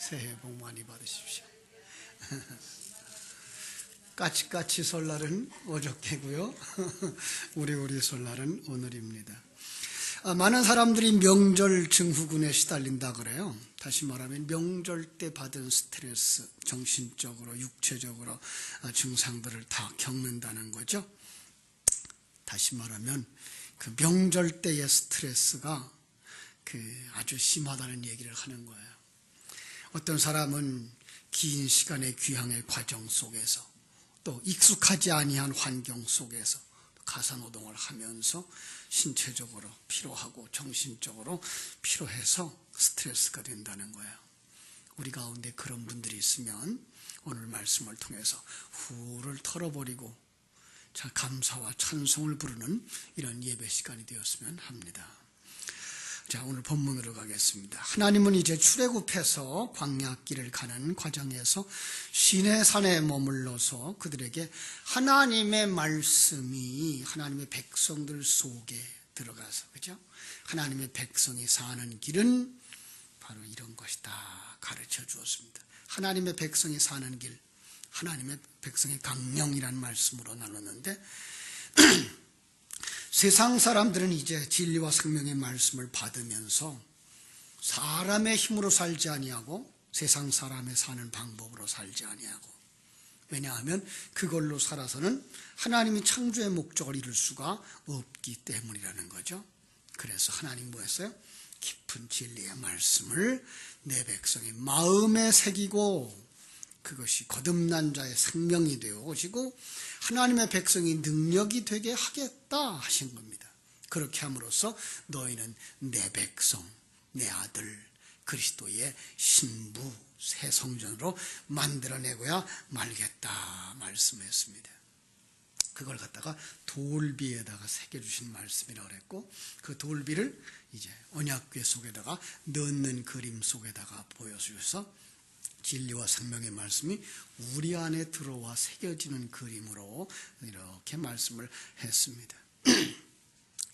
새해 복 많이 받으십시오. 까치까치 설날은 어저께고요. 우리 설날은 오늘입니다. 많은 사람들이 명절 증후군에 시달린다 그래요. 다시 말하면 명절 때 받은 스트레스, 정신적으로, 육체적으로 증상들을 다 겪는다는 거죠. 다시 말하면 그 명절 때의 스트레스가 아주 심하다는 얘기를 하는 거예요. 어떤 사람은 긴 시간의 귀향의 과정 속에서 또 익숙하지 아니한 환경 속에서 가사노동을 하면서 신체적으로 피로하고 정신적으로 피로해서 스트레스가 된다는 거예요. 우리 가운데 그런 분들이 있으면 오늘 말씀을 통해서 후를 털어버리고 감사와 찬송을 부르는 이런 예배 시간이 되었으면 합니다. 자, 오늘 본문으로 가겠습니다. 하나님은 이제 출애굽해서 광야길을 가는 과정에서 시내산에 머물러서 그들에게 하나님의 말씀이 하나님의 백성들 속에 들어가서, 그죠? 하나님의 백성이 사는 길은 바로 이런 것이다 가르쳐 주었습니다. 하나님의 백성이 사는 길, 하나님의 백성의 강령이라는 말씀으로 나눴는데 세상 사람들은 이제 진리와 생명의 말씀을 받으면서 사람의 힘으로 살지 아니하고 세상 사람의 사는 방법으로 살지 아니하고, 왜냐하면 그걸로 살아서는 하나님이 창조의 목적을 이룰 수가 없기 때문이라는 거죠. 그래서 하나님 뭐 했어요? 깊은 진리의 말씀을 내 백성의 마음에 새기고 그것이 거듭난 자의 생명이 되어 오시고 하나님의 백성이 능력이 되게 하겠다 하신 겁니다. 그렇게 함으로써 너희는 내 백성, 내 아들 그리스도의 신부 새 성전으로 만들어내고야 말겠다 말씀했습니다. 그걸 갖다가 돌비에다가 새겨주신 말씀이라고 그랬고, 그 돌비를 이제 언약궤 속에다가 넣는 그림 속에다가 보여주셔서 진리와 생명의 말씀이 우리 안에 들어와 새겨지는 그림으로 이렇게 말씀을 했습니다.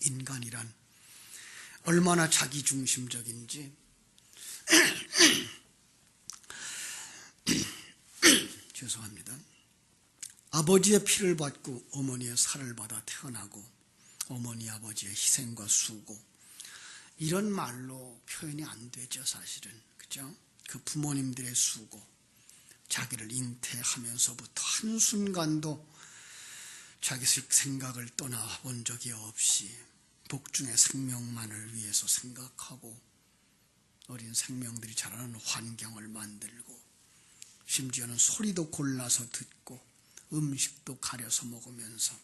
인간이란 얼마나 자기중심적인지 죄송합니다. 아버지의 피를 받고 어머니의 살을 받아 태어나고 어머니 아버지의 희생과 수고, 이런 말로 표현이 안 되죠 사실은. 그죠? 그 부모님들의 수고, 자기를 잉태하면서부터 한순간도 자기 생각을 떠나본 적이 없이 복중의 생명만을 위해서 생각하고 어린 생명들이 자라는 환경을 만들고 심지어는 소리도 골라서 듣고 음식도 가려서 먹으면서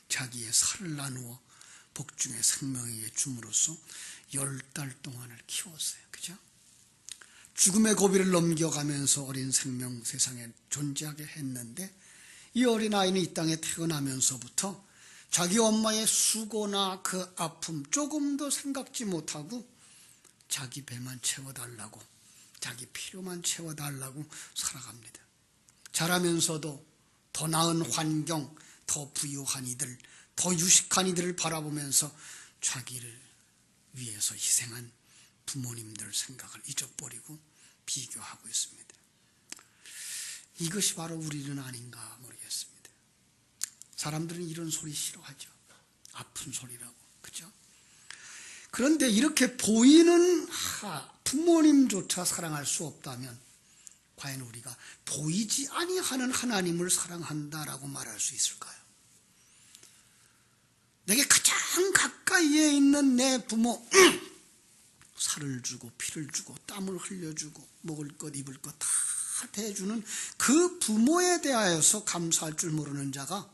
자기의 살을 나누어 복중의 생명에게 줌으로써 10달 동안을 키웠어요. 그죠? 죽음의 고비를 넘겨가면서 어린 생명 세상에 존재하게 했는데, 이 어린아이는 이 땅에 태어나면서부터 자기 엄마의 수고나 그 아픔 조금도 생각지 못하고 자기 배만 채워달라고, 자기 필요만 채워달라고 살아갑니다. 자라면서도 더 나은 환경, 더 부유한 이들, 더 유식한 이들을 바라보면서 자기를 위해서 희생한 부모님들 생각을 잊어버리고 비교하고 있습니다. 이것이 바로 우리는 아닌가 모르겠습니다. 사람들은 이런 소리 싫어하죠. 아픈 소리라고. 그죠? 그런데 이렇게 보이는 부모님조차 사랑할 수 없다면 과연 우리가 보이지 아니하는 하나님을 사랑한다라고 말할 수 있을까요? 내게 가장 가까이에 있는 내 부모, 살을 주고 피를 주고 땀을 흘려주고 먹을 것 입을 것 다 대주는 그 부모에 대하여서 감사할 줄 모르는 자가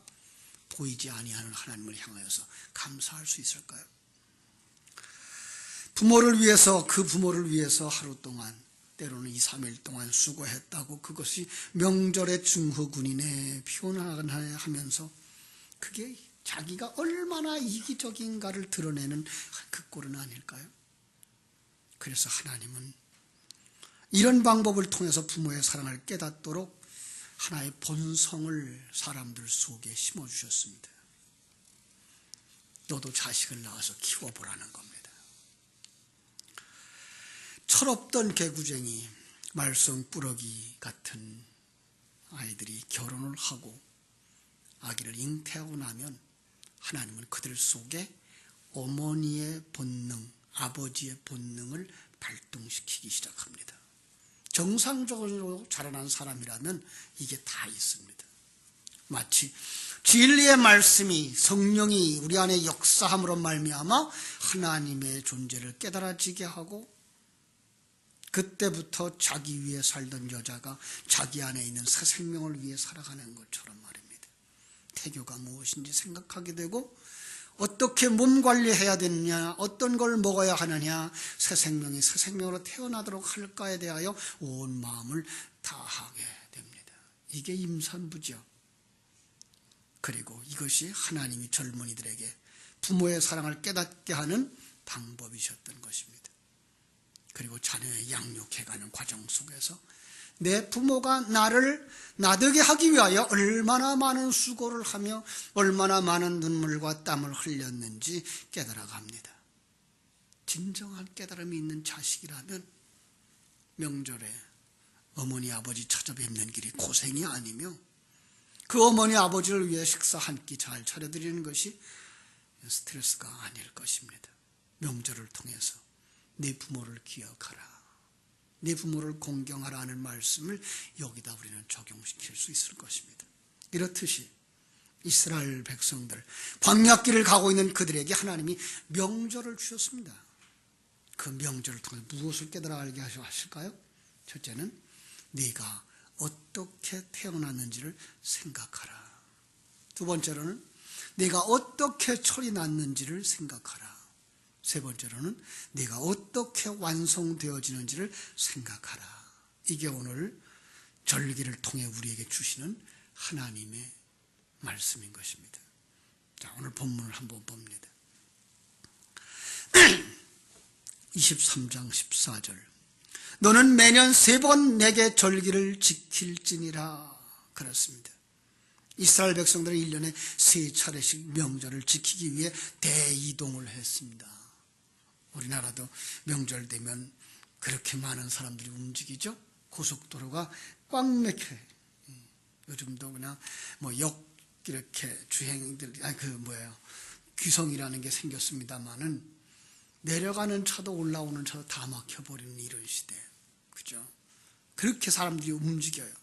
보이지 아니하는 하나님을 향하여서 감사할 수 있을까요? 부모를 위해서, 그 부모를 위해서 하루 동안 때로는 2, 3일 동안 수고했다고 그것이 명절의 증후군이네 표현하면서 그게 자기가 얼마나 이기적인가를 드러내는 그 꼴은 아닐까요? 그래서 하나님은 이런 방법을 통해서 부모의 사랑을 깨닫도록 하나의 본성을 사람들 속에 심어주셨습니다. 너도 자식을 낳아서 키워보라는 겁니다. 철없던 개구쟁이, 말썽꾸러기 같은 아이들이 결혼을 하고 아기를 잉태하고 나면 하나님은 그들 속에 어머니의 본능, 아버지의 본능을 발동시키기 시작합니다. 정상적으로 자라난 사람이라면 이게 다 있습니다. 마치 진리의 말씀이, 성령이 우리 안에 역사함으로 말미암아 하나님의 존재를 깨달아지게 하고, 그때부터 자기 위에 살던 여자가 자기 안에 있는 새 생명을 위해 살아가는 것처럼 말입니다. 태교가 무엇인지 생각하게 되고, 어떻게 몸 관리해야 되느냐, 어떤 걸 먹어야 하느냐, 새 생명이 새 생명으로 태어나도록 할까에 대하여 온 마음을 다하게 됩니다. 이게 임산부죠. 그리고 이것이 하나님이 젊은이들에게 부모의 사랑을 깨닫게 하는 방법이셨던 것입니다. 그리고 자녀의 양육해가는 과정 속에서 내 부모가 나를 나되게 하기 위하여 얼마나 많은 수고를 하며 얼마나 많은 눈물과 땀을 흘렸는지 깨달아갑니다. 진정한 깨달음이 있는 자식이라면 명절에 어머니 아버지 찾아뵙는 길이 고생이 아니며, 그 어머니 아버지를 위해 식사 한 끼 잘 차려드리는 것이 스트레스가 아닐 것입니다. 명절을 통해서 내 부모를 기억하라, 내 부모를 공경하라 하는 말씀을 여기다 우리는 적용시킬 수 있을 것입니다. 이렇듯이 이스라엘 백성들, 광야길을 가고 있는 그들에게 하나님이 명절을 주셨습니다. 그 명절을 통해 무엇을 깨달아 알게 하실까요? 첫째는 네가 어떻게 태어났는지를 생각하라. 두 번째로는 네가 어떻게 철이 났는지를 생각하라. 세 번째로는 네가 어떻게 완성되어지는지를 생각하라. 이게 오늘 절기를 통해 우리에게 주시는 하나님의 말씀인 것입니다. 자, 오늘 본문을 한번 봅니다. 23장 14절. 너는 매년 3번 내게 절기를 지킬지니라. 그렇습니다. 이스라엘 백성들은 1년에 3차례씩 명절을 지키기 위해 대이동을 했습니다. 우리나라도 명절 되면 그렇게 많은 사람들이 움직이죠. 고속도로가 꽉 막혀요. 요즘도 그냥 이렇게 주행들, 귀성이라는 게 생겼습니다만은 내려가는 차도 올라오는 차도 다 막혀버리는 이런 시대. 그죠? 그렇게 사람들이 움직여요.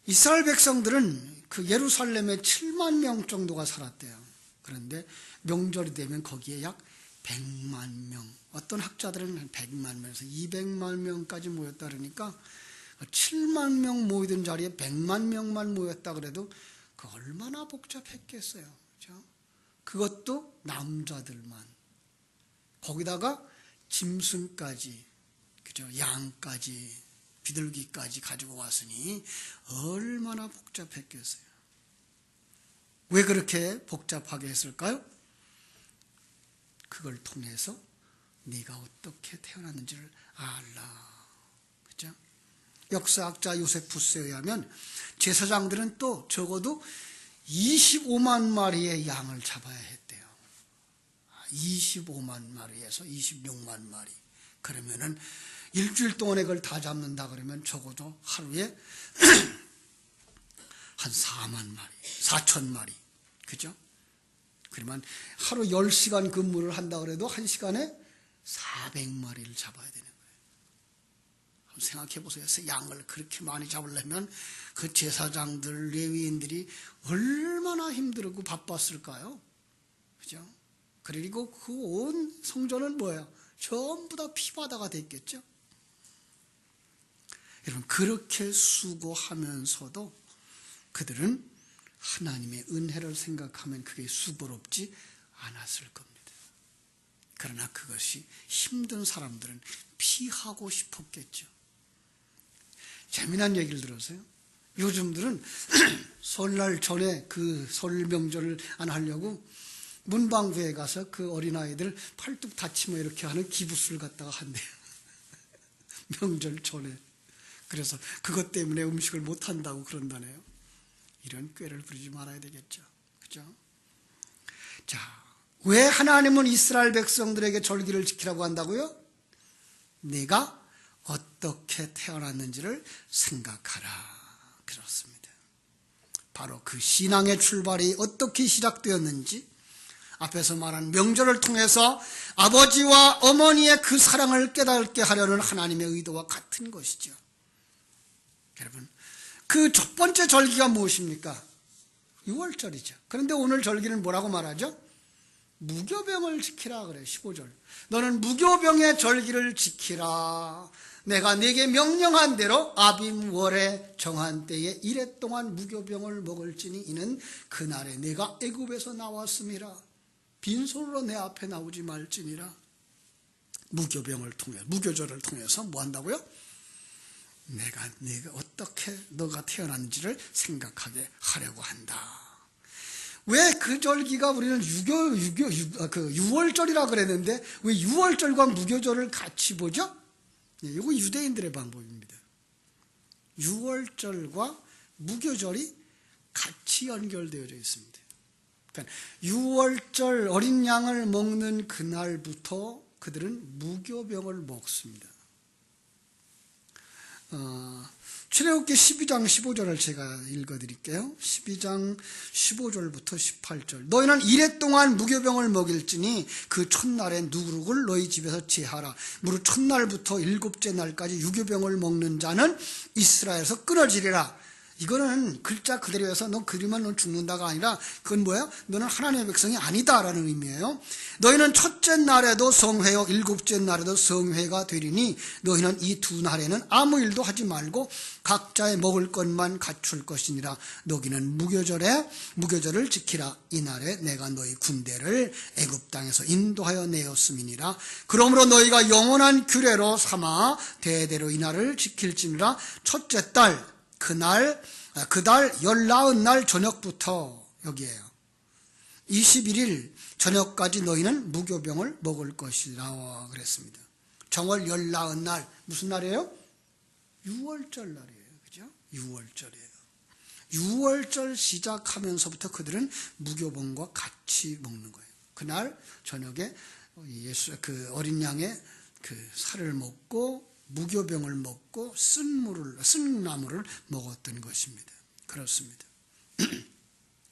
이스라엘 백성들은 그 예루살렘에 7만 명 정도가 살았대요. 그런데 명절이 되면 거기에 약 100만 명, 어떤 학자들은 한 100만 명에서 200만 명까지 모였다 그러니까 7만 명 모이던 자리에 100만 명만 모였다 그래도 그 얼마나 복잡했겠어요. 그렇죠? 그것도 남자들만. 거기다가 짐승까지, 그죠? 양까지, 비둘기까지 가지고 왔으니 얼마나 복잡했겠어요. 왜 그렇게 복잡하게 했을까요? 그걸 통해서 네가 어떻게 태어났는지를 알라. 그죠? 역사학자 요세푸스에 의하면 제사장들은 또 적어도 25만 마리의 양을 잡아야 했대요. 25만 마리에서 26만 마리. 그러면은 일주일 동안에 그걸 다 잡는다 그러면 적어도 하루에 한 4만 마리, 4천 마리. 그죠? 그러면 하루 10시간 근무를 한다 그래도 1시간에 400마리를 잡아야 되는 거예요. 한번 생각해 보세요. 양을 그렇게 많이 잡으려면 그 제사장들, 레위인들이 얼마나 힘들고 바빴을까요? 그죠? 그리고 그 온 성전은 뭐예요? 전부 다 피바다가 됐겠죠? 여러분, 그렇게 수고하면서도 그들은 하나님의 은혜를 생각하면 그게 수고롭지 않았을 겁니다. 그러나 그것이 힘든 사람들은 피하고 싶었겠죠. 재미난 얘기를 들었어요. 요즘들은 설날 전에 그 설 명절을 안 하려고 문방구에 가서 그 어린아이들 팔뚝 다치면 이렇게 하는 기부스를 갖다가 한대요. 명절 전에. 그래서 그것 때문에 음식을 못 한다고 그런다네요. 이런 꾀를 부리지 말아야 되겠죠. 그죠? 자, 왜 하나님은 이스라엘 백성들에게 절기를 지키라고 한다고요? 내가 어떻게 태어났는지를 생각하라. 그렇습니다. 바로 그 신앙의 출발이 어떻게 시작되었는지 앞에서 말한 명절을 통해서 아버지와 어머니의 그 사랑을 깨닫게 하려는 하나님의 의도와 같은 것이죠. 여러분, 그 첫 번째 절기가 무엇입니까? 6월절이죠. 그런데 오늘 절기는 뭐라고 말하죠? 무교병을 지키라 그래. 15절. 너는 무교병의 절기를 지키라. 내가 네게 명령한 대로 아빔월에 정한 때에 이래 동안 무교병을 먹을지니 이는 그날에 내가 애굽에서 나왔음이라. 빈손으로 내 앞에 나오지 말지니라. 무교병을 통해, 무교절을 통해서 뭐 한다고요? 내가 어떻게 너가 태어난지를 생각하게 하려고 한다. 왜 그 절기가 우리는 6월절이라 그랬는데 왜 6월절과 무교절을 같이 보죠? 이거 유대인들의 방법입니다. 6월절과 무교절이 같이 연결되어져 있습니다. 그러니까 6월절 어린 양을 먹는 그날부터 그들은 무교병을 먹습니다. 출애굽기 12장 15절을 제가 읽어드릴게요. 12장 15절부터 18절. 너희는 이래 동안 무교병을 먹일지니 그 첫날에 누룩을 너희 집에서 제하라. 무릇 첫날부터 일곱째 날까지 유교병을 먹는 자는 이스라엘에서 끊어지리라. 이거는 글자 그대로 해서 너 그리면 넌 죽는다가 아니라 그건 뭐예요? 너는 하나님의 백성이 아니다라는 의미예요. 너희는 첫째 날에도 성회요 일곱째 날에도 성회가 되리니 너희는 이 두 날에는 아무 일도 하지 말고 각자의 먹을 것만 갖출 것이니라. 너희는 무교절을 지키라. 이날에 내가 너희 군대를 애굽 땅에서 인도하여 내었음이니라. 그러므로 너희가 영원한 규례로 삼아 대대로 이날을 지킬지니라. 첫째 달 그달 19날 저녁부터 여기에요. 21일 저녁까지 너희는 무교병을 먹을 것이라 그랬습니다. 정월 19날 무슨 날이에요? 6월절 날이에요. 그죠? 6월절이에요. 6월절 시작하면서부터 그들은 무교병과 같이 먹는 거예요. 그날 저녁에 그 어린 양의 그 살을 먹고 무교병을 먹고 쓴 나물을 먹었던 것입니다. 그렇습니다.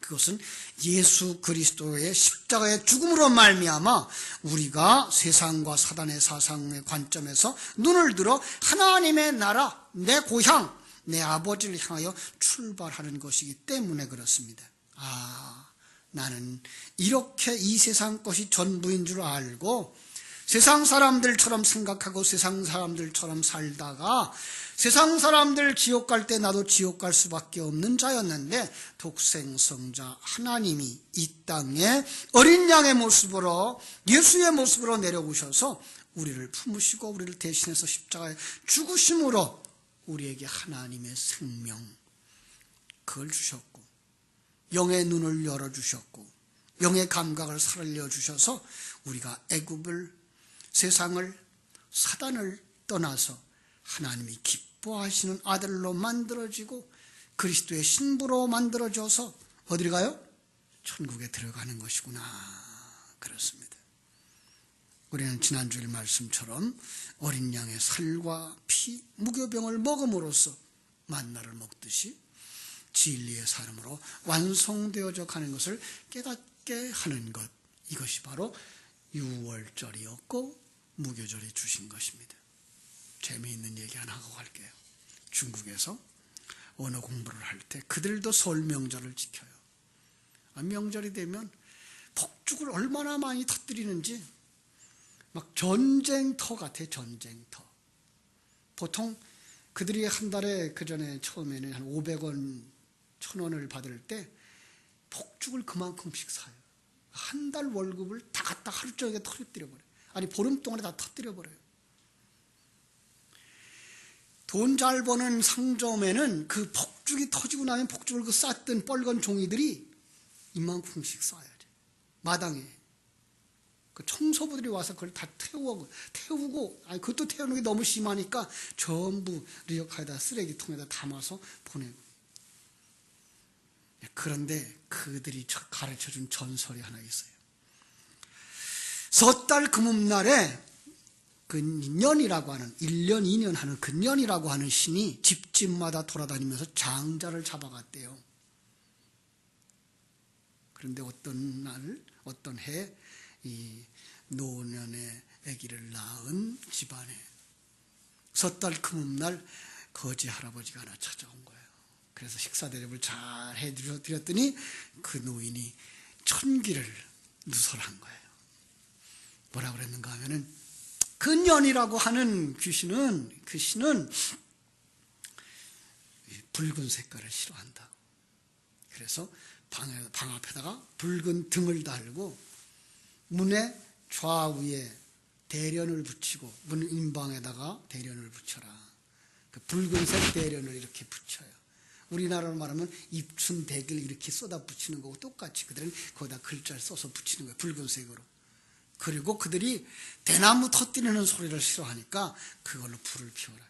그것은 예수 그리스도의 십자가의 죽음으로 말미암아 우리가 세상과 사단의 사상의 관점에서 눈을 들어 하나님의 나라, 내 고향, 내 아버지를 향하여 출발하는 것이기 때문에 그렇습니다. 나는 이렇게 이 세상 것이 전부인 줄 알고 세상 사람들처럼 생각하고 세상 사람들처럼 살다가 세상 사람들 지옥 갈 때 나도 지옥 갈 수밖에 없는 자였는데 독생성자 하나님이 이 땅에 어린 양의 모습으로 예수의 모습으로 내려오셔서 우리를 품으시고 우리를 대신해서 십자가에 죽으심으로 우리에게 하나님의 생명 그걸 주셨고 영의 눈을 열어주셨고 영의 감각을 살려주셔서 우리가 애굽을 세상을 사단을 떠나서 하나님이 기뻐하시는 아들로 만들어지고 그리스도의 신부로 만들어져서 어디를 가요? 천국에 들어가는 것이구나. 그렇습니다. 우리는 지난주일 말씀처럼 어린 양의 살과 피, 무교병을 먹음으로써 만나를 먹듯이 진리의 사람으로 완성되어져 가는 것을 깨닫게 하는 것, 이것이 바로 6월절이었고 무교절이 주신 것입니다. 재미있는 얘기 하나 하고 갈게요. 중국에서 언어 공부를 할 때 그들도 설 명절을 지켜요. 명절이 되면 폭죽을 얼마나 많이 터뜨리는지 막 전쟁터 같아요. 전쟁터. 보통 그들이 한 달에 그 전에 처음에는 한 500원, 1000원을 받을 때 폭죽을 그만큼씩 사요. 한 달 월급을 다 갖다 하루 종일 터뜨려버려요. 아니 보름 동안에 다 터뜨려버려요. 돈 잘 버는 상점에는 그 폭죽이 터지고 나면 폭죽을 그 쌌던 빨간 종이들이 이만큼씩 쌓아야죠. 마당에. 그 청소부들이 와서 그걸 다 태우고, 아니 그것도 태우는 게 너무 심하니까 전부 리어카에다 쓰레기통에다 담아서 보내고. 그런데 그들이 가르쳐준 전설이 하나 있어요. 섣달 금음날에 근년이라고 하는 1년, 2년 하는 근년이라고 하는 신이 집집마다 돌아다니면서 장자를 잡아갔대요. 그런데 어떤 날, 어떤 해 이 노년의 아기를 낳은 집안에 섣달 금음날 거지 할아버지가 하나 찾아온 거예요. 그래서 식사 대접을 잘 해드렸더니 그 노인이 천기를 누설한 거예요. 뭐라고 그랬는가 하면은 근년이라고 하는 귀신은, 그 신은 붉은 색깔을 싫어한다. 그래서 방 앞에다가 붉은 등을 달고 문의 좌우에 대련을 붙이고 문 인방에다가 대련을 붙여라. 그 붉은색 대련을 이렇게 붙여요. 우리나라로 말하면 입춘 대길 이렇게 쏟아 붙이는 거고 똑같이 그들은 거기다 글자를 써서 붙이는 거예요. 붉은색으로. 그리고 그들이 대나무 터뜨리는 소리를 싫어하니까 그걸로 불을 피워라.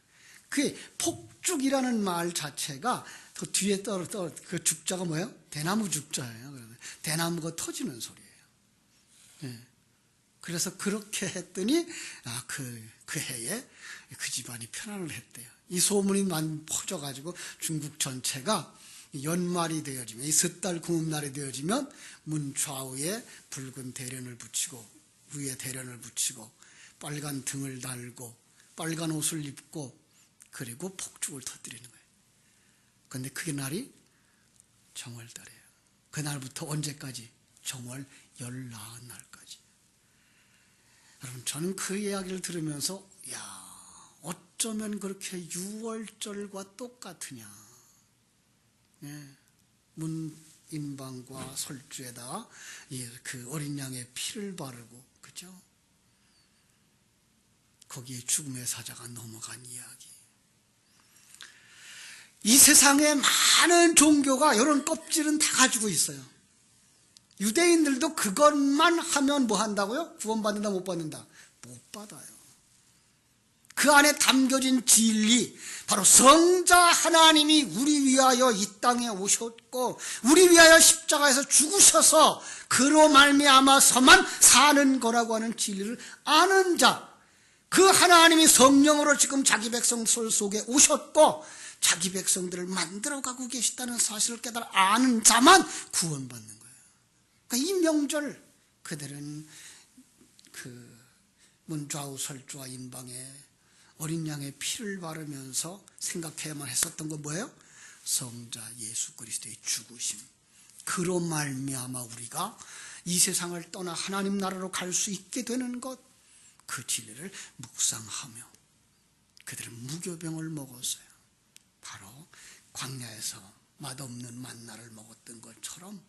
그 폭죽이라는 말 자체가 그 뒤에 그 죽자가 뭐예요? 대나무 죽자예요. 대나무가 터지는 소리예요. 예. 그래서 그렇게 했더니 그 해에 그 집안이 편안을 했대요. 이 소문이 많이 퍼져가지고 중국 전체가 연말이 되어지면, 이 섣달 금음날이 되어지면 문 좌우에 붉은 대련을 붙이고 위에 대련을 붙이고 빨간 등을 달고 빨간 옷을 입고 그리고 폭죽을 터뜨리는 거예요. 그런데 그게 날이 정월달이에요. 그날부터 언제까지? 정월 19날까지. 여러분, 저는 그 이야기를 들으면서 어쩌면 그렇게 유월절과 똑같으냐. 예, 문인방과 설주에다 그 어린 양의 피를 바르고, 그죠? 거기에 죽음의 사자가 넘어간 이야기. 이 세상에 많은 종교가 이런 껍질은 다 가지고 있어요. 유대인들도 그것만 하면 뭐 한다고요? 구원받는다, 못 받는다? 못 받아요. 그 안에 담겨진 진리, 바로 성자 하나님이 우리 위하여 이 땅에 오셨고 우리 위하여 십자가에서 죽으셔서 그로 말미암아서만 사는 거라고 하는 진리를 아는 자, 그 하나님이 성령으로 지금 자기 백성들 속에 오셨고 자기 백성들을 만들어가고 계시다는 사실을 깨달아 아는 자만 구원받는 거예요. 그러니까 이 명절 그들은 그 문좌우 설주와 인방에 어린 양의 피를 바르면서 생각해야만 했었던 건 뭐예요? 성자 예수 그리스도의 죽으심, 그로 말미암아 우리가 이 세상을 떠나 하나님 나라로 갈 수 있게 되는 것, 그 진리를 묵상하며 그들은 무교병을 먹었어요. 바로 광야에서 맛없는 만나를 먹었던 것처럼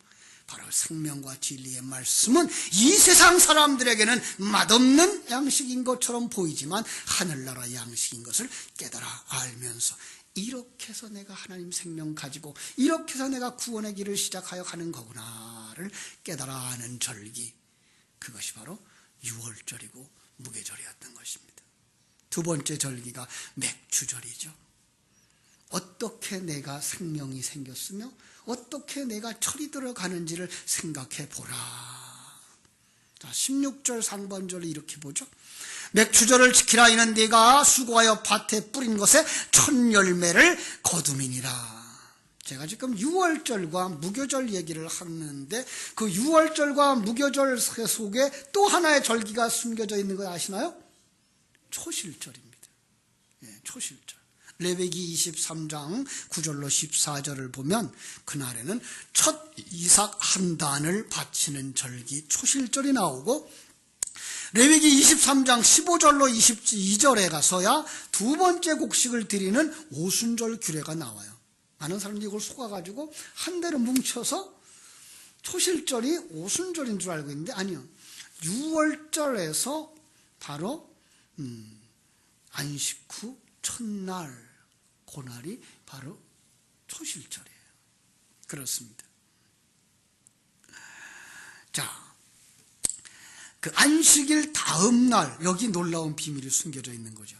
바로 생명과 진리의 말씀은 이 세상 사람들에게는 맛없는 양식인 것처럼 보이지만 하늘나라 양식인 것을 깨달아 알면서 이렇게 해서 내가 하나님 생명 가지고 이렇게 해서 내가 구원의 길을 시작하여 가는 거구나를 깨달아 아는 절기, 그것이 바로 유월절이고 무교절이었던 것입니다. 두 번째 절기가 맥주절이죠. 어떻게 내가 생명이 생겼으며 어떻게 내가 철이 들어가는지를 생각해 보라. 자, 16절 상반절을 이렇게 보죠. 맥주절을 지키라. 이는 네가 수고하여 밭에 뿌린 것에 첫 열매를 거두미니라. 제가 지금 유월절과 무교절 얘기를 하는데 그 유월절과 무교절 속에 또 하나의 절기가 숨겨져 있는 거 아시나요? 초실절입니다. 예, 초실절. 레위기 23장 9절로 14절을 보면 그날에는 첫 이삭 한 단을 바치는 절기 초실절이 나오고, 레위기 23장 15절로 22절에 가서야 두 번째 곡식을 드리는 오순절 규례가 나와요. 많은 사람들이 이걸 속아가지고 한 대로 뭉쳐서 초실절이 오순절인 줄 알고 있는데 아니요. 6월절에서 바로 안식 후 첫날, 그날이 바로 초실절이에요. 그렇습니다. 자, 그 안식일 다음 날, 여기 놀라운 비밀이 숨겨져 있는 거죠.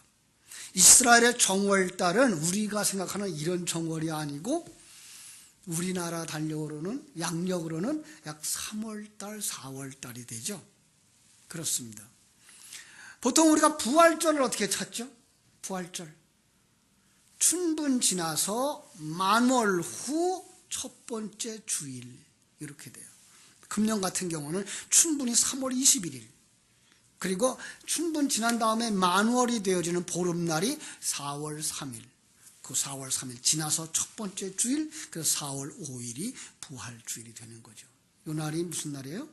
이스라엘의 정월달은 우리가 생각하는 이런 정월이 아니고 우리나라 달력으로는, 양력으로는 약 3월달, 4월달이 되죠. 그렇습니다. 보통 우리가 부활절을 어떻게 찾죠? 부활절. 춘분 지나서 만월 후 첫 번째 주일 이렇게 돼요. 금년 같은 경우는 춘분이 3월 21일, 그리고 춘분 지난 다음에 만월이 되어지는 보름날이 4월 3일, 그 4월 3일 지나서 첫 번째 주일, 그래서 4월 5일이 부활주일이 되는 거죠. 이 날이 무슨 날이에요?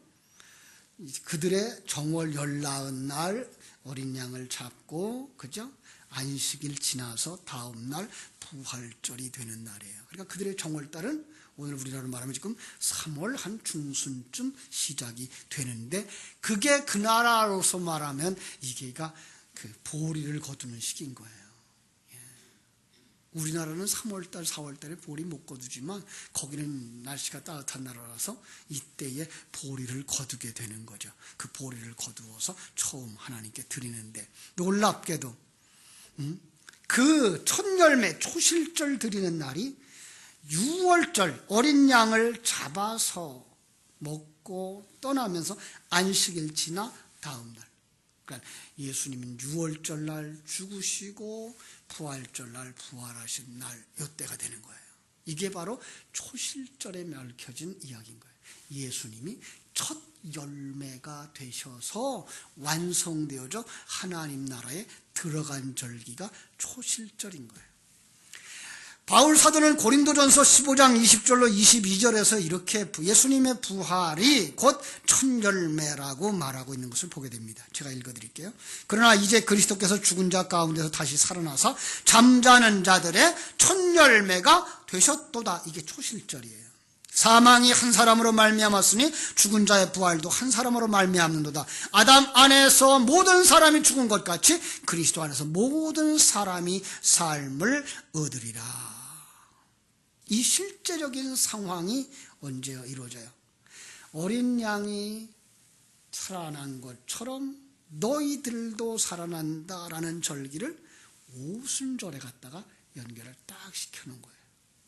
그들의 정월 열나은 날 어린 양을 잡고, 그죠? 안식일 지나서 다음 날 부활절이 되는 날이에요. 그러니까 그들의 정월달은 오늘 우리나라로 말하면 지금 3월 한 중순쯤 시작이 되는데, 그게 그 나라로서 말하면 이게가 그 보리를 거두는 시기인 거예요. 우리나라는 3월달, 4월달에 보리 못 거두지만 거기는 날씨가 따뜻한 나라라서 이때에 보리를 거두게 되는 거죠. 그 보리를 거두어서 처음 하나님께 드리는데, 놀랍게도 그 첫 열매 초실절 드리는 날이 6월절 어린 양을 잡아서 먹고 떠나면서 안식일 지나 다음 날, 그러니까 예수님은 6월절 날 죽으시고 부활절 날 부활하신 날, 이때가 되는 거예요. 이게 바로 초실절에 얽혀진 이야기인 거예요. 예수님이 첫 열매가 되셔서 완성되어져 하나님 나라에 들어간 절기가 초실절인 거예요. 바울 사도는 고린도전서 15장 20절로 22절에서 이렇게 예수님의 부활이 곧 첫 열매라고 말하고 있는 것을 보게 됩니다. 제가 읽어드릴게요. 그러나 이제 그리스도께서 죽은 자 가운데서 다시 살아나사 잠자는 자들의 첫 열매가 되셨도다. 이게 초실절이에요. 사망이 한 사람으로 말미암았으니 죽은 자의 부활도 한 사람으로 말미암는도다. 아담 안에서 모든 사람이 죽은 것 같이 그리스도 안에서 모든 사람이 삶을 얻으리라. 이 실제적인 상황이 언제 이루어져요? 어린 양이 살아난 것처럼 너희들도 살아난다라는 절기를 오순절에 갖다가 연결을 딱 시켜놓은 거예요.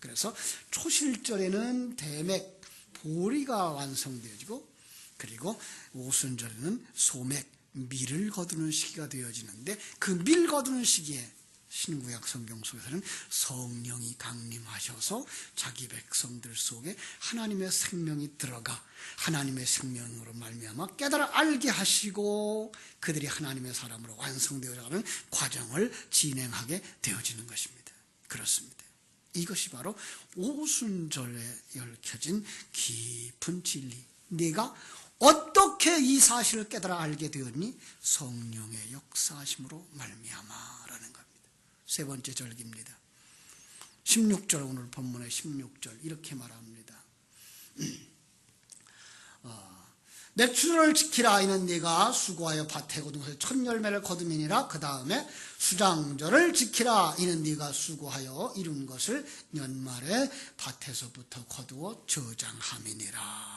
그래서 초실절에는 대맥 보리가 완성되어지고, 그리고 오순절에는 소맥 밀을 거두는 시기가 되어지는데, 그 밀 거두는 시기에 신구약 성경 속에서는 성령이 강림하셔서 자기 백성들 속에 하나님의 생명이 들어가 하나님의 생명으로 말미암아 깨달아 알게 하시고 그들이 하나님의 사람으로 완성되어가는 과정을 진행하게 되어지는 것입니다. 그렇습니다. 이것이 바로 오순절에 얽혀진 깊은 진리. 네가 어떻게 이 사실을 깨달아 알게 되었니? 성령의 역사하심으로 말미암아라는 겁니다. 세 번째 절기입니다. 16절, 오늘 본문의 16절 이렇게 말합니다. 맥추절을 지키라. 이는 네가 수고하여 밭에 거둔 것의 첫 열매를 거두미니라. 그 다음에 수장절을 지키라. 이는 네가 수고하여 이룬 것을 연말에 밭에서부터 거두어 저장함이니라.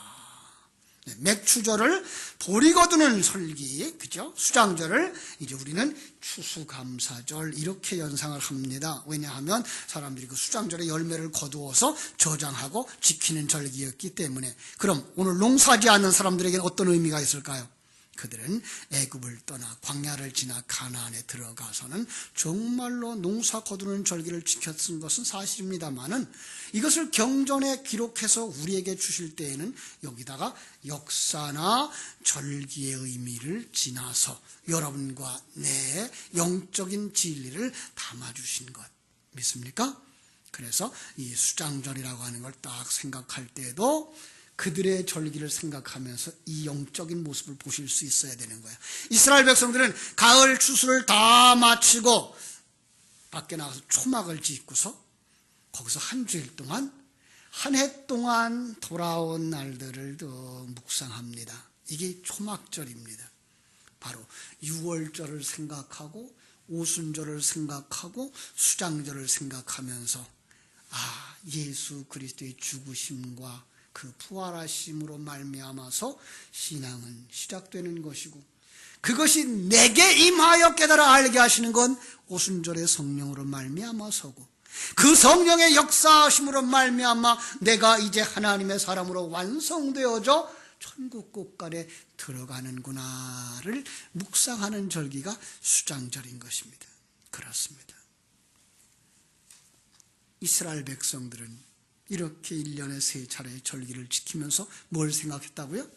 맥추절을 보리 거두는 설기, 그죠? 수장절을 이제 우리는 추수감사절 이렇게 연상을 합니다. 왜냐하면 사람들이 그 수장절에 열매를 거두어서 저장하고 지키는 절기였기 때문에. 그럼 오늘 농사지 않는 사람들에게는 어떤 의미가 있을까요? 그들은 애굽을 떠나 광야를 지나 가나안에 들어가서는 정말로 농사 거두는 절기를 지켰던 것은 사실입니다만은, 이것을 경전에 기록해서 우리에게 주실 때에는 여기다가 역사나 절기의 의미를 지나서 여러분과 내 영적인 진리를 담아주신 것 믿습니까? 그래서 이 수장절이라고 하는 걸 딱 생각할 때에도 그들의 절기를 생각하면서 이 영적인 모습을 보실 수 있어야 되는 거예요. 이스라엘 백성들은 가을 추수를 다 마치고 밖에 나가서 초막을 짓고서 거기서 한 주일 동안, 한 해 동안 돌아온 날들을 더 묵상합니다. 이게 초막절입니다. 바로 6월절을 생각하고 오순절을 생각하고 수장절을 생각하면서 예수 그리스도의 죽으심과 그 부활하심으로 말미암아서 신앙은 시작되는 것이고, 그것이 내게 임하여 깨달아 알게 하시는 건 오순절의 성령으로 말미암아서고, 그 성령의 역사하심으로 말미암아 내가 이제 하나님의 사람으로 완성되어져 천국 곳간에 들어가는구나를 묵상하는 절기가 수장절인 것입니다. 그렇습니다. 이스라엘 백성들은 이렇게 1년에 3차례의 절기를 지키면서 뭘 생각했다고요?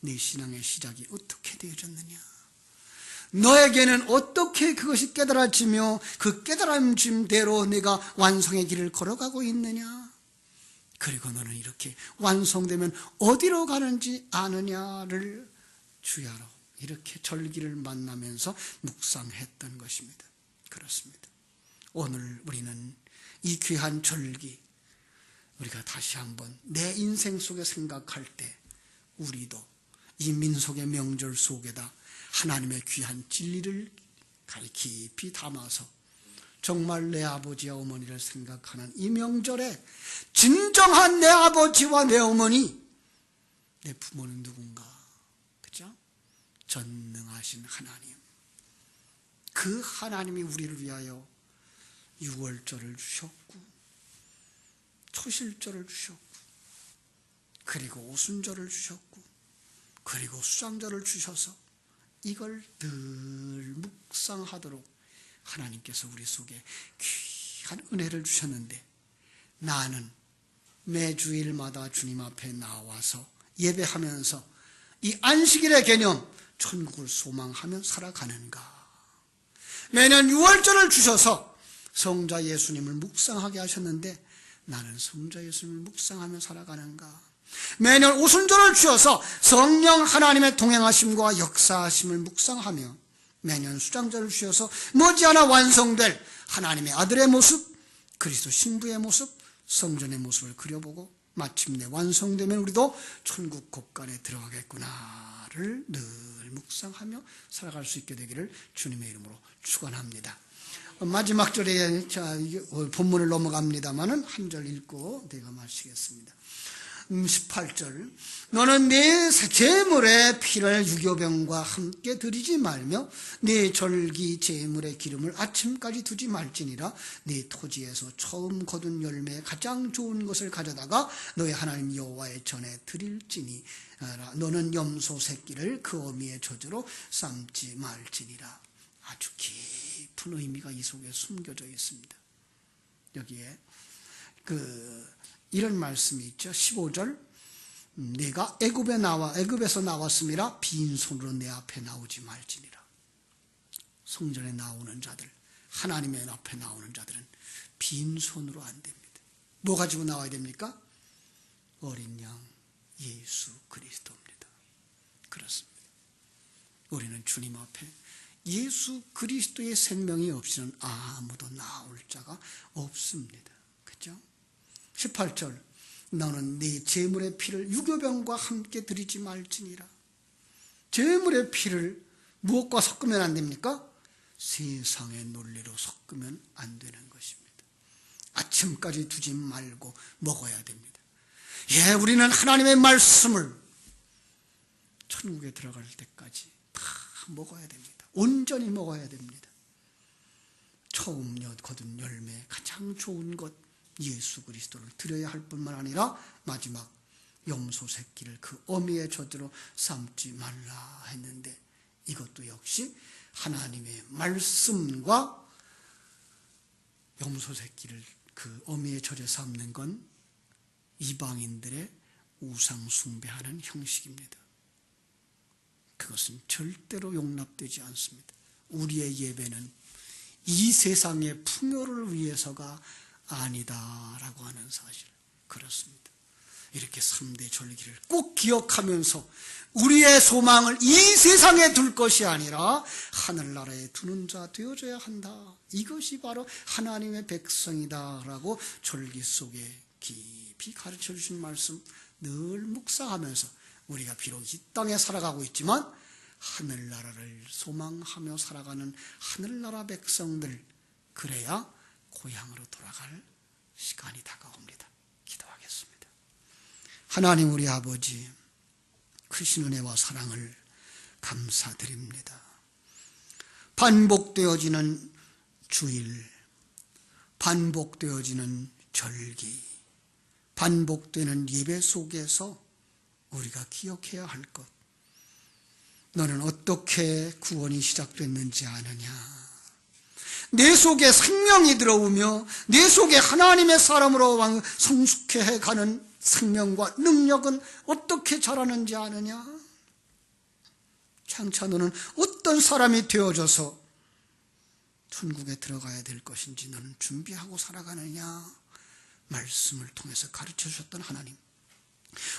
내 신앙의 시작이 어떻게 되어졌느냐? 너에게는 어떻게 그것이 깨달아지며 그 깨달아짐대로 내가 완성의 길을 걸어가고 있느냐? 그리고 너는 이렇게 완성되면 어디로 가는지 아느냐를 주야로 이렇게 절기를 만나면서 묵상했던 것입니다. 그렇습니다. 오늘 우리는 이 귀한 절기 우리가 다시 한번 내 인생 속에 생각할 때 우리도 이 민속의 명절 속에다 하나님의 귀한 진리를 깊이 담아서 정말 내 아버지와 어머니를 생각하는 이 명절에 진정한 내 아버지와 내 어머니, 내 부모는 누군가? 그죠? 전능하신 하나님. 그 하나님이 우리를 위하여 유월절을 주셨고 초실절을 주셨고 그리고 오순절을 주셨고 그리고 수장절을 주셔서 이걸 늘 묵상하도록 하나님께서 우리 속에 귀한 은혜를 주셨는데 나는 매주일마다 주님 앞에 나와서 예배하면서 이 안식일의 개념 천국을 소망하며 살아가는가? 매년 6월절을 주셔서 성자 예수님을 묵상하게 하셨는데 나는 성자 예수님을 묵상하며 살아가는가? 매년 오순절을 주셔서 성령 하나님의 동행하심과 역사하심을 묵상하며 매년 수장절을 주셔서 머지않아 완성될 하나님의 아들의 모습, 그리스도 신부의 모습, 성전의 모습을 그려보고 마침내 완성되면 우리도 천국 곳간에 들어가겠구나를 늘 묵상하며 살아갈 수 있게 되기를 주님의 이름으로 축원합니다. 마지막 절에 본문을 넘어갑니다마는 한 절 읽고 내가 마치겠습니다. 18절 너는 네 제물의 피를 유교병과 함께 드리지 말며 네 절기 제물의 기름을 아침까지 두지 말지니라. 네 토지에서 처음 거둔 열매 가장 좋은 것을 가져다가 너의 하나님 여호와의 전에 드릴지니 너는 염소 새끼를 그 어미의 저주로 삶지 말지니라. 아주 깊은 의미가 이 속에 숨겨져 있습니다. 여기에 이런 말씀이 있죠. 15절 내가 애굽에서 나왔음이라 빈손으로 내 앞에 나오지 말지니라. 성전에 나오는 자들, 하나님의 앞에 나오는 자들은 빈손으로 안 됩니다. 뭐 가지고 나와야 됩니까? 어린 양 예수 그리스도입니다. 그렇습니다. 우리는 주님 앞에 예수 그리스도의 생명이 없이는 아무도 나올 자가 없습니다. 그렇죠? 18절 너는 네 제물의 피를 유교병과 함께 드리지 말지니라. 제물의 피를 무엇과 섞으면 안 됩니까? 세상의 논리로 섞으면 안 되는 것입니다. 아침까지 두지 말고 먹어야 됩니다. 예, 우리는 하나님의 말씀을 천국에 들어갈 때까지 다 먹어야 됩니다. 온전히 먹어야 됩니다. 처음 거둔 열매 가장 좋은 것 예수 그리스도를 드려야 할 뿐만 아니라 마지막 염소 새끼를 그 어미의 젖으로 삼지 말라 했는데 이것도 역시 하나님의 말씀과 염소 새끼를 그 어미의 젖에 삼는 건 이방인들의 우상 숭배하는 형식입니다. 그것은 절대로 용납되지 않습니다. 우리의 예배는 이 세상의 풍요를 위해서가 아니다라고 하는 사실. 그렇습니다. 이렇게 3대 절기를 꼭 기억하면서 우리의 소망을 이 세상에 둘 것이 아니라 하늘나라에 두는 자 되어져야 한다. 이것이 바로 하나님의 백성이다라고 절기 속에 깊이 가르쳐 주신 말씀 늘 묵상하면서 우리가 비록 이 땅에 살아가고 있지만 하늘나라를 소망하며 살아가는 하늘나라 백성들, 그래야 고향으로 돌아갈 시간이 다가옵니다. 기도하겠습니다. 하나님 우리 아버지, 크신 은혜와 사랑을 감사드립니다. 반복되어지는 주일, 반복되어지는 절기, 반복되는 예배 속에서 우리가 기억해야 할 것. 너는 어떻게 구원이 시작됐는지 아느냐? 내 속에 생명이 들어오며 내 속에 하나님의 사람으로 성숙해 가는 생명과 능력은 어떻게 자라는지 아느냐? 장차 너는 어떤 사람이 되어져서 천국에 들어가야 될 것인지 너는 준비하고 살아가느냐? 말씀을 통해서 가르쳐 주셨던 하나님,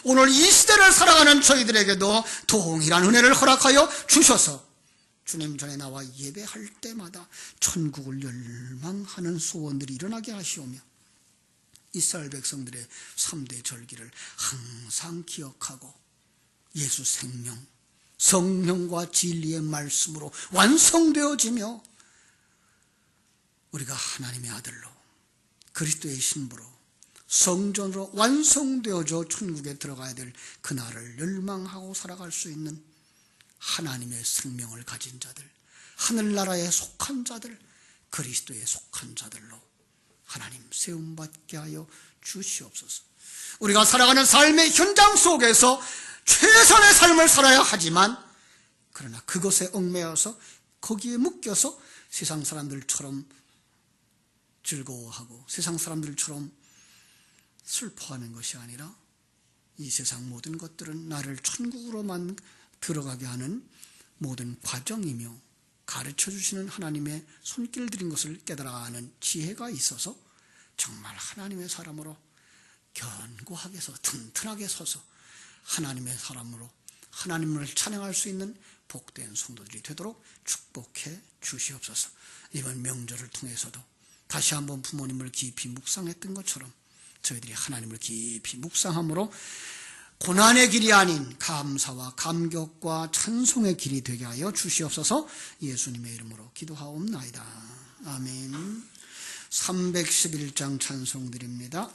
오늘 이 시대를 살아가는 저희들에게도 동일한 은혜를 허락하여 주셔서 주님 전에 나와 예배할 때마다 천국을 열망하는 소원들이 일어나게 하시오며 이스라엘 백성들의 3대 절기를 항상 기억하고 예수 생명, 성령과 진리의 말씀으로 완성되어지며 우리가 하나님의 아들로 그리스도의 신부로 성전으로 완성되어져 천국에 들어가야 될 그날을 열망하고 살아갈 수 있는 하나님의 생명을 가진 자들, 하늘나라에 속한 자들, 그리스도에 속한 자들로 하나님 세움받게 하여 주시옵소서. 우리가 살아가는 삶의 현장 속에서 최선의 삶을 살아야 하지만 그러나 그것에 얽매여서 거기에 묶여서 세상 사람들처럼 즐거워하고 세상 사람들처럼 슬퍼하는 것이 아니라 이 세상 모든 것들은 나를 천국으로만 들어가게 하는 모든 과정이며 가르쳐 주시는 하나님의 손길들인 것을 깨달아가는 지혜가 있어서 정말 하나님의 사람으로 견고하게 서서 튼튼하게 서서 하나님의 사람으로 하나님을 찬양할 수 있는 복된 성도들이 되도록 축복해 주시옵소서. 이번 명절을 통해서도 다시 한번 부모님을 깊이 묵상했던 것처럼 저희들이 하나님을 깊이 묵상함으로 고난의 길이 아닌 감사와 감격과 찬송의 길이 되게 하여 주시옵소서. 예수님의 이름으로 기도하옵나이다. 아멘. 311장 찬송드립니다.